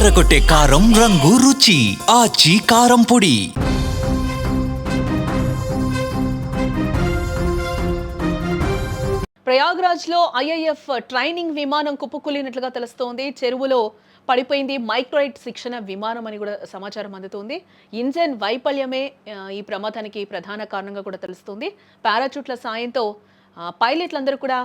అదరగొట్టే కారం రంగు రుచి ఆచి కారం పొడి. ప్రయాగ్రాజ్లో ఐఏఎఫ్ ట్రైనింగ్ విమానం కుప్పకూలినట్లుగా తెలుస్తోంది. చెరువులో పడిపోయింది మైక్రోయిట్ శిక్షణ విమానం అని కూడా సమాచారం అందుతోంది. ఇంజన్ వైఫల్యమే ఈ ప్రమాదానికి ప్రధాన కారణంగా కూడా తెలుస్తోంది. పారాచూట్ల సాయంతో పైలట్లందరూ కూడా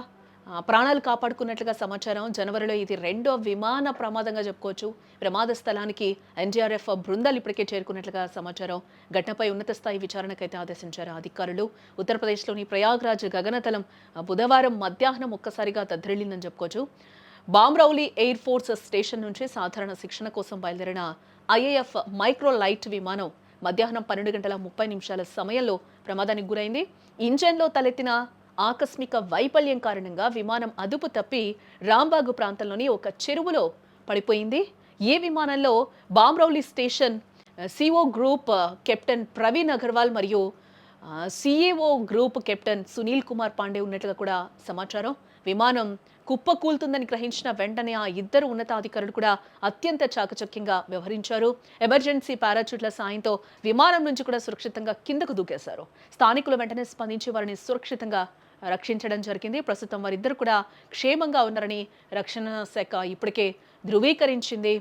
ప్రాణాలు కాపాడుకున్నట్లుగా సమాచారం. జనవరిలో ఇది రెండో విమాన ప్రమాదంగా చెప్పుకోవచ్చు. ప్రమాద స్థలానికి ఎన్డీఆర్ఎఫ్ బృందాలు ఇప్పటికే చేరుకున్నట్లుగా సమాచారం. ఘటనపై ఉన్నత స్థాయి విచారణకైతే ఆదేశించారు అధికారులు. ఉత్తరప్రదేశ్లోని ప్రయాగ్రాజ్ గగనతలం బుధవారం మధ్యాహ్నం ఒక్కసారిగా దద్దరిల్లిందని చెప్పుకోవచ్చు. బామ్రౌలీ ఎయిర్ ఫోర్స్ స్టేషన్ నుంచి సాధారణ శిక్షణ కోసం బయలుదేరిన ఐఏఎఫ్ మైక్రో లైట్ విమానం మధ్యాహ్నం 12:30 సమయంలో ప్రమాదానికి గురైంది. ఇంజన్లో తలెత్తిన ఆకస్మిక వైఫల్యం కారణంగా విమానం అదుపు తప్పి రాంబాగు ప్రాంతంలోని ఒక చెరువులో పడిపోయింది. ఈ విమానంలో Bamrauli station CO group captain Praveen Agarwal మరియు CAO group captain Sunil Kumar Pandey ఉన్నట్లుగా కూడా సమాచారం. విమానం కుప్పకూలుతుందని గ్రహించిన వెంటనే ఆ ఇద్దరు ఉన్నతాధికారులు కూడా అత్యంత చాకచక్యంగా వ్యవహరించారు. ఎమర్జెన్సీ పారాచూట్ల సాయంతో విమానం నుంచి కూడా సురక్షితంగా కిందకు దూకేశారు. స్థానికులు వెంటనే స్పందించి వారిని సురక్షితంగా రక్షించడం జరిగింది. ప్రస్తుతం వారిద్దరు కూడా క్షేమంగా ఉన్నారని రక్షణ శాఖ ఇప్పటికే ధృవీకరించింది.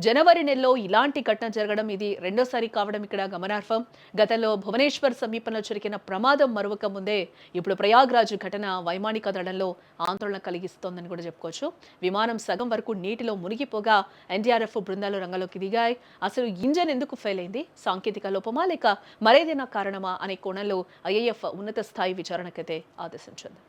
జనవరి నెలలో ఇలాంటి ఘటన జరగడం ఇది రెండోసారి కావడం ఇక్కడ గమనార్హం. గతంలో భువనేశ్వర్ సమీపంలో జరిగిన ప్రమాదం మరొక ముందే ఇప్పుడు ప్రయాగ్రాజ్ ఘటన వైమానిక దళంలో ఆందోళన కలిగిస్తోందని కూడా చెప్పుకోవచ్చు. విమానం సగం వరకు నీటిలో మునిగిపోగా ఎన్డీఆర్ఎఫ్ బృందాలు రంగంలోకి దిగాయి. అసలు ఇంజన్ ఎందుకు ఫెయిల్ అయింది, సాంకేతిక లోపమా లేక మరేదైనా కారణమా అనే కోణంలో ఐఏఎఫ్ ఉన్నత స్థాయి విచారణకైతే ఆదేశించింది.